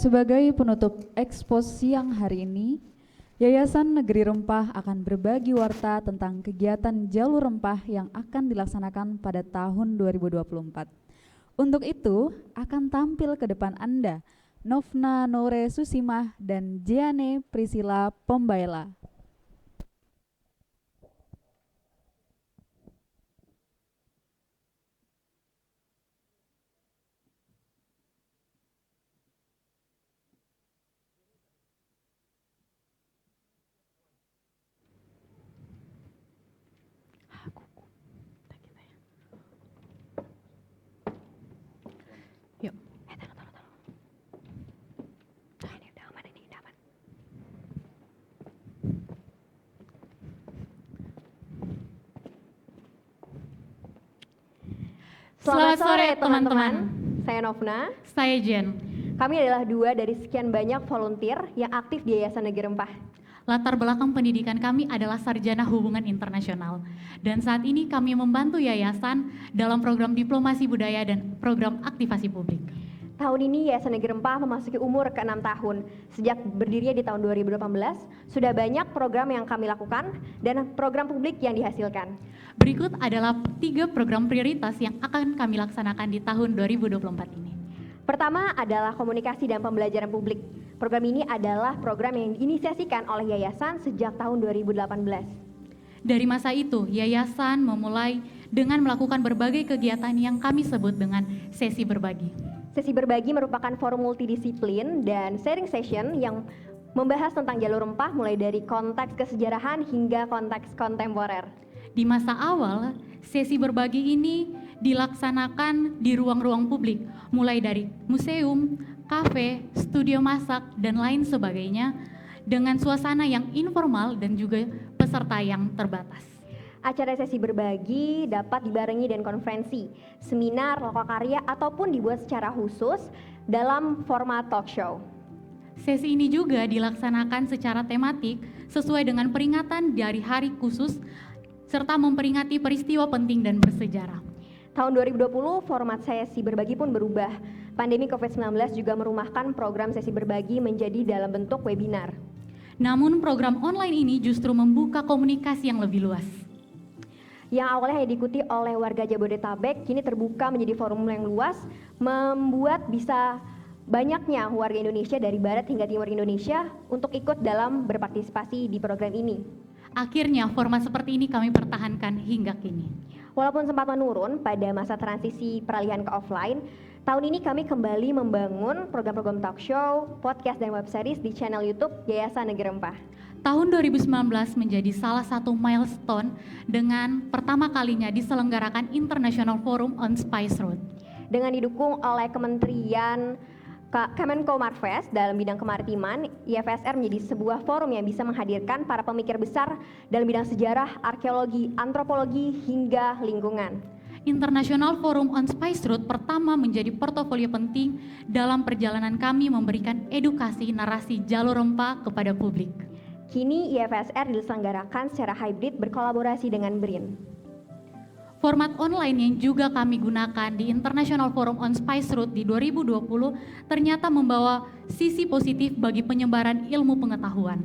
Sebagai penutup ekspos siang hari ini, Yayasan Negeri Rempah akan berbagi warta tentang kegiatan jalur rempah yang akan dilaksanakan pada tahun 2024. Untuk itu, akan tampil ke depan Anda Novna Nore Susimah dan Jeane Priscilla Pombaela. Selamat sore teman-teman. Saya Novna. Saya Jen. Kami adalah dua dari sekian banyak volunteer yang aktif di Yayasan Negeri Rempah. Latar belakang pendidikan kami adalah sarjana hubungan internasional. Dan saat ini kami membantu yayasan dalam program diplomasi budaya dan program aktivasi publik. Tahun ini Yayasan Negeri Rempah memasuki umur ke-6 tahun. Sejak berdirinya di tahun 2018, sudah banyak program yang kami lakukan dan program publik yang dihasilkan. Berikut adalah 3 program prioritas yang akan kami laksanakan di tahun 2024 ini. Pertama adalah komunikasi dan pembelajaran publik. Program ini adalah program yang diinisiasikan oleh yayasan sejak tahun 2018. Dari masa itu, yayasan memulai dengan melakukan berbagai kegiatan yang kami sebut dengan sesi berbagi. Sesi berbagi merupakan forum multidisiplin dan sharing session yang membahas tentang jalur rempah mulai dari konteks kesejarahan hingga konteks kontemporer. Di masa awal, sesi berbagi ini dilaksanakan di ruang-ruang publik, mulai dari museum, kafe, studio masak, dan lain sebagainya, dengan suasana yang informal dan juga peserta yang terbatas. Acara sesi berbagi dapat dibarengi dengan konferensi, seminar, lokakarya, ataupun dibuat secara khusus dalam format talk show. Sesi ini juga dilaksanakan secara tematik sesuai dengan peringatan dari hari khusus, serta memperingati peristiwa penting dan bersejarah. Tahun 2020, format sesi berbagi pun berubah. Pandemi COVID-19 juga merumahkan program sesi berbagi menjadi dalam bentuk webinar. Namun program online ini justru membuka komunikasi yang lebih luas. Yang awalnya hanya diikuti oleh warga Jabodetabek, kini terbuka menjadi forum yang luas, membuat bisa banyaknya warga Indonesia dari barat hingga timur Indonesia untuk ikut dalam berpartisipasi di program ini. Akhirnya format seperti ini kami pertahankan hingga kini. Walaupun sempat menurun pada masa transisi peralihan ke offline, tahun ini kami kembali membangun program-program talk show, podcast, dan web series di channel YouTube Yayasan Negeri Rempah. Tahun 2019 menjadi salah satu milestone dengan pertama kalinya diselenggarakan International Forum on Spice Road. Dengan didukung oleh Kementerian Kemenko Marves dalam bidang kemaritiman, IFSR menjadi sebuah forum yang bisa menghadirkan para pemikir besar dalam bidang sejarah, arkeologi, antropologi, hingga lingkungan. International Forum on Spice Road pertama menjadi portofolio penting dalam perjalanan kami memberikan edukasi narasi jalur rempah kepada publik. Kini IFSR diselenggarakan secara hybrid berkolaborasi dengan BRIN. Format online yang juga kami gunakan di International Forum on Spice Road di 2020 ternyata membawa sisi positif bagi penyebaran ilmu pengetahuan.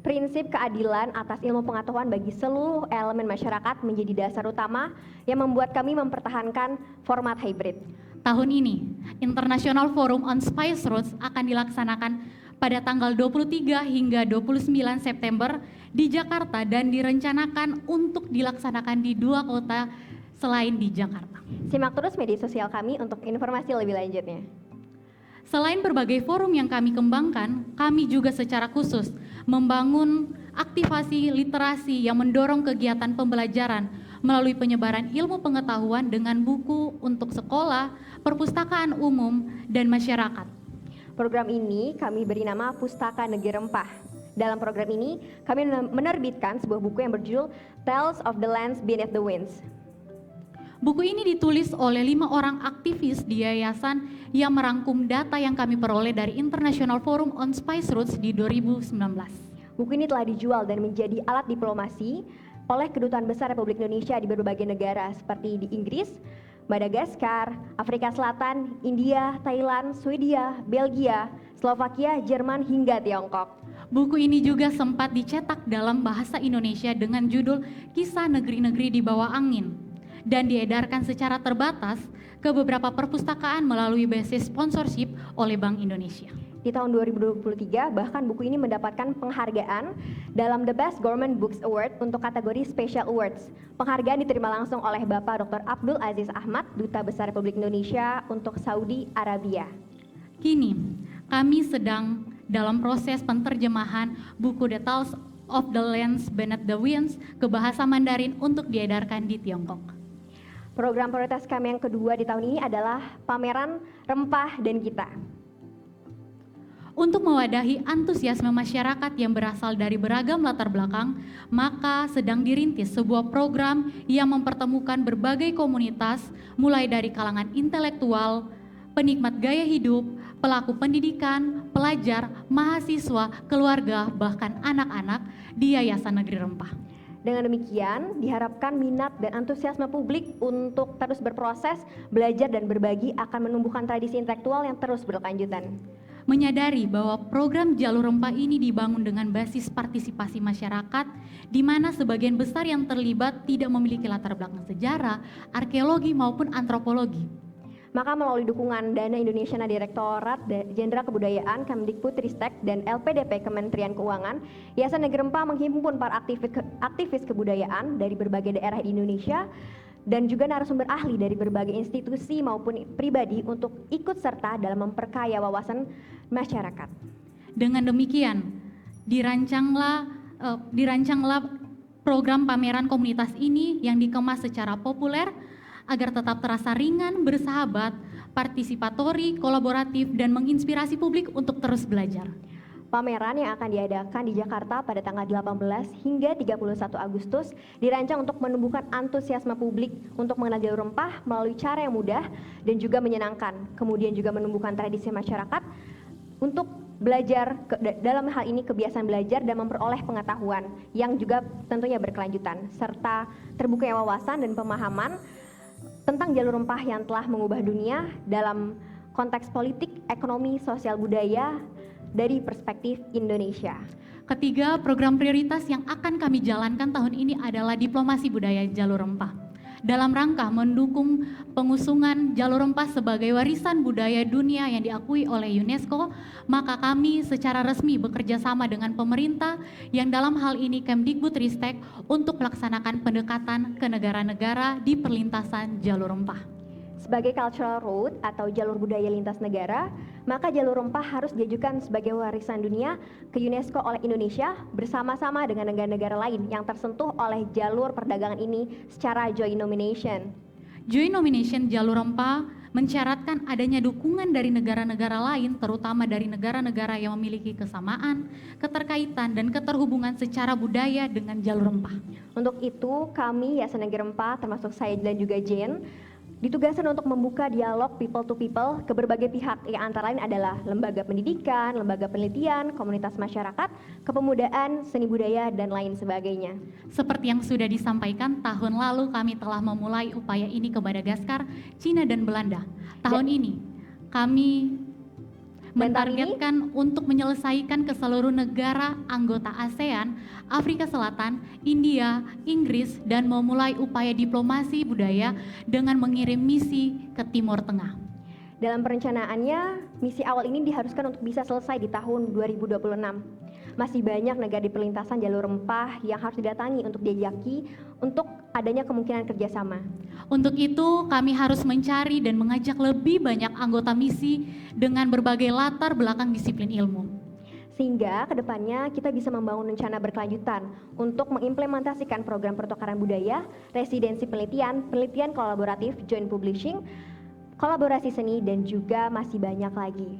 Prinsip keadilan atas ilmu pengetahuan bagi seluruh elemen masyarakat menjadi dasar utama yang membuat kami mempertahankan format hybrid. Tahun ini, International Forum on Spice Roads akan dilaksanakan pada tanggal 23 hingga 29 September di Jakarta dan direncanakan untuk dilaksanakan di 2 kota selain di Jakarta. Simak terus media sosial kami untuk informasi lebih lanjutnya. Selain berbagai forum yang kami kembangkan, kami juga secara khusus membangun aktivasi literasi yang mendorong kegiatan pembelajaran melalui penyebaran ilmu pengetahuan dengan buku untuk sekolah, perpustakaan umum, dan masyarakat. Program ini kami beri nama Pustaka Negeri Rempah. Dalam program ini, kami menerbitkan sebuah buku yang berjudul Tales of the Lands Beneath the Winds. Buku ini ditulis oleh 5 orang aktivis di yayasan yang merangkum data yang kami peroleh dari International Forum on Spice Roads di 2019. Buku ini telah dijual dan menjadi alat diplomasi oleh Kedutaan Besar Republik Indonesia di berbagai negara seperti di Inggris, Madagaskar, Afrika Selatan, India, Thailand, Swedia, Belgia, Slovakia, Jerman, hingga Tiongkok. Buku ini juga sempat dicetak dalam bahasa Indonesia dengan judul Kisah Negeri-Negeri di Bawah Angin dan diedarkan secara terbatas ke beberapa perpustakaan melalui basis sponsorship oleh Bank Indonesia. Di tahun 2023, bahkan buku ini mendapatkan penghargaan dalam The Best Government Books Award untuk kategori Special Awards. Penghargaan diterima langsung oleh Bapak Dr. Abdul Aziz Ahmad, Duta Besar Republik Indonesia untuk Saudi Arabia. Kini, kami sedang dalam proses penterjemahan buku The Tales of the Lands Beneath the Winds ke bahasa Mandarin untuk diedarkan di Tiongkok. Program prioritas kami yang kedua di tahun ini adalah pameran Rempah dan Kita. Untuk mewadahi antusiasme masyarakat yang berasal dari beragam latar belakang, maka sedang dirintis sebuah program yang mempertemukan berbagai komunitas, mulai dari kalangan intelektual, penikmat gaya hidup, pelaku pendidikan, pelajar, mahasiswa, keluarga, bahkan anak-anak di Yayasan Negeri Rempah. Dengan demikian, diharapkan minat dan antusiasme publik untuk terus berproses, belajar dan berbagi akan menumbuhkan tradisi intelektual yang terus berkelanjutan. Menyadari bahwa program Jalur Rempah ini dibangun dengan basis partisipasi masyarakat, di mana sebagian besar yang terlibat tidak memiliki latar belakang sejarah, arkeologi maupun antropologi. Maka melalui dukungan Dana Indonesia Direktorat Jenderal Kebudayaan Kemdikbudristek dan LPDP Kementerian Keuangan, Yayasan Negeri Rempah menghimpun para aktivis kebudayaan dari berbagai daerah di Indonesia dan juga narasumber ahli dari berbagai institusi maupun pribadi untuk ikut serta dalam memperkaya wawasan masyarakat. Dengan demikian, dirancanglah program pameran komunitas ini yang dikemas secara populer agar tetap terasa ringan, bersahabat, partisipatori, kolaboratif, dan menginspirasi publik untuk terus belajar. Pameran yang akan diadakan di Jakarta pada tanggal 18 hingga 31 Agustus dirancang untuk menumbuhkan antusiasme publik untuk mengenal jalur rempah melalui cara yang mudah dan juga menyenangkan. Kemudian juga menumbuhkan tradisi masyarakat untuk belajar, dalam hal ini kebiasaan belajar dan memperoleh pengetahuan yang juga tentunya berkelanjutan, serta terbukanya wawasan dan pemahaman tentang jalur rempah yang telah mengubah dunia dalam konteks politik, ekonomi, sosial, budaya, dari perspektif Indonesia. Ketiga, program prioritas yang akan kami jalankan tahun ini adalah diplomasi budaya jalur rempah. Dalam rangka mendukung pengusungan jalur rempah sebagai warisan budaya dunia yang diakui oleh UNESCO, maka kami secara resmi bekerja sama dengan pemerintah yang dalam hal ini Kemdikbudristek untuk melaksanakan pendekatan ke negara-negara di perlintasan jalur rempah. Sebagai cultural road atau jalur budaya lintas negara, maka jalur rempah harus diajukan sebagai warisan dunia ke UNESCO oleh Indonesia bersama-sama dengan negara-negara lain yang tersentuh oleh jalur perdagangan ini secara joint nomination. Joint nomination jalur rempah mensyaratkan adanya dukungan dari negara-negara lain, terutama dari negara-negara yang memiliki kesamaan, keterkaitan, dan keterhubungan secara budaya dengan jalur rempah. Untuk itu, kami Yayasan Negeri Rempah, termasuk saya dan juga Jen, ditugaskan untuk membuka dialog people to people ke berbagai pihak yang antara lain adalah lembaga pendidikan, lembaga penelitian, komunitas masyarakat, kepemudaan, seni budaya, dan lain sebagainya. Seperti yang sudah disampaikan, tahun lalu kami telah memulai upaya ini ke Madagaskar, Cina, dan Belanda. Tahun ini kami mentargetkan untuk menyelesaikan ke seluruh negara anggota ASEAN, Afrika Selatan, India, Inggris, dan memulai upaya diplomasi budaya dengan mengirim misi ke Timur Tengah. Dalam perencanaannya, misi awal ini diharuskan untuk bisa selesai di tahun 2026. Masih banyak negara di perlintasan jalur rempah yang harus didatangi untuk dijaki untuk adanya kemungkinan kerjasama. Untuk itu, kami harus mencari dan mengajak lebih banyak anggota misi dengan berbagai latar belakang disiplin ilmu. Sehingga kedepannya kita bisa membangun rencana berkelanjutan untuk mengimplementasikan program pertukaran budaya, residensi penelitian, penelitian kolaboratif, joint publishing, kolaborasi seni, dan juga masih banyak lagi.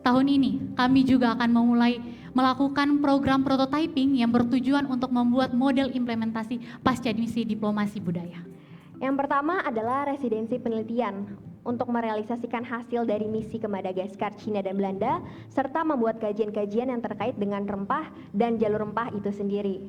Tahun ini, kami juga akan memulai melakukan program prototyping yang bertujuan untuk membuat model implementasi pasca misi diplomasi budaya. Yang pertama adalah residensi penelitian untuk merealisasikan hasil dari misi ke Madagaskar, Cina, dan Belanda, serta membuat kajian-kajian yang terkait dengan rempah dan jalur rempah itu sendiri.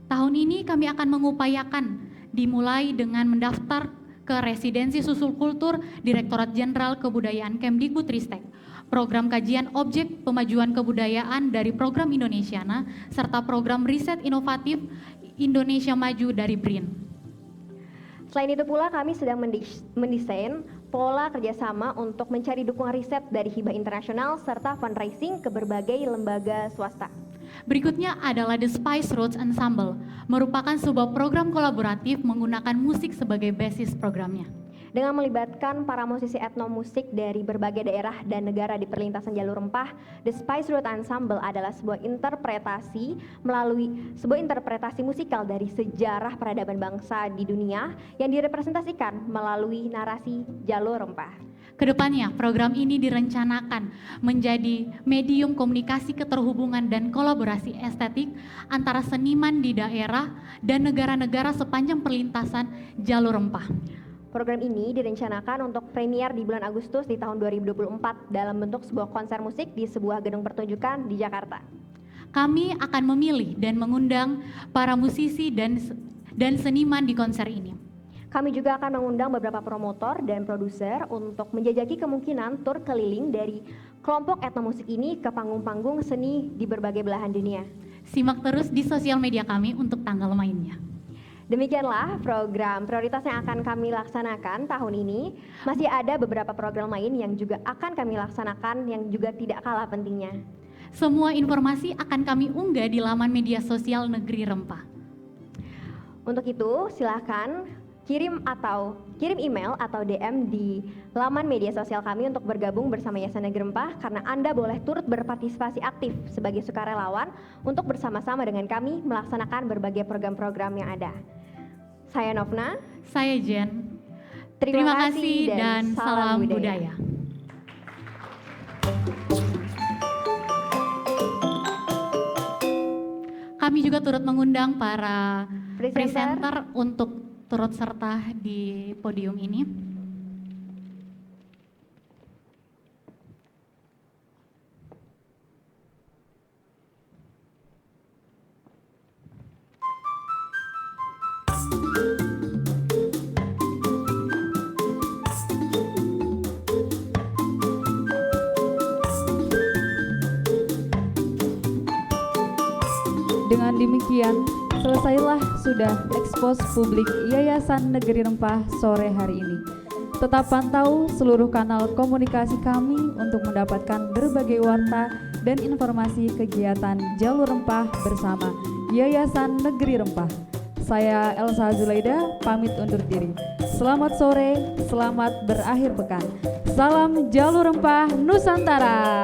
Tahun ini kami akan mengupayakan dimulai dengan mendaftar ke Residensi Susul Kultur Direktorat Jenderal Kebudayaan Kemdikbudristek, program kajian objek pemajuan kebudayaan dari Program Indonesiana, serta program riset inovatif Indonesia Maju dari BRIN. Selain itu pula kami sedang mendesain pola kerjasama untuk mencari dukungan riset dari hibah internasional serta fundraising ke berbagai lembaga swasta. Berikutnya adalah The Spice Roads Ensemble, merupakan sebuah program kolaboratif menggunakan musik sebagai basis programnya. Dengan melibatkan para musisi etnomusik dari berbagai daerah dan negara di perlintasan jalur rempah, The Spice Road Ensemble adalah sebuah interpretasi musikal dari sejarah peradaban bangsa di dunia yang direpresentasikan melalui narasi jalur rempah. Kedepannya, program ini direncanakan menjadi medium komunikasi keterhubungan dan kolaborasi estetik antara seniman di daerah dan negara-negara sepanjang perlintasan jalur rempah. Program ini direncanakan untuk premier di bulan Agustus di tahun 2024 dalam bentuk sebuah konser musik di sebuah gedung pertunjukan di Jakarta. Kami akan memilih dan mengundang para musisi dan seniman di konser ini. Kami juga akan mengundang beberapa promotor dan produser untuk menjajaki kemungkinan tur keliling dari kelompok etnomusik ini ke panggung-panggung seni di berbagai belahan dunia. Simak terus di sosial media kami untuk tanggal mainnya. Demikianlah program prioritas yang akan kami laksanakan tahun ini. Masih ada beberapa program lain yang juga akan kami laksanakan yang juga tidak kalah pentingnya. Semua informasi akan kami unggah di laman media sosial Negeri Rempah. Untuk itu, silakan kirim email atau DM di laman media sosial kami untuk bergabung bersama Yayasan Negeri Rempah, karena Anda boleh turut berpartisipasi aktif sebagai sukarelawan untuk bersama-sama dengan kami melaksanakan berbagai program-program yang ada. Saya Novna. Saya Jen. Terima kasih dan salam budaya. Kami juga turut mengundang para Presenter presenter untuk turut serta di podium ini. Dengan demikian, selesailah sudah ekspos publik Yayasan Negeri Rempah sore hari ini. Tetap pantau seluruh kanal komunikasi kami untuk mendapatkan berbagai warta dan informasi kegiatan Jalur Rempah bersama Yayasan Negeri Rempah. Saya Elsa Zulaida, pamit undur diri. Selamat sore, selamat berakhir pekan. Salam Jalur Rempah Nusantara.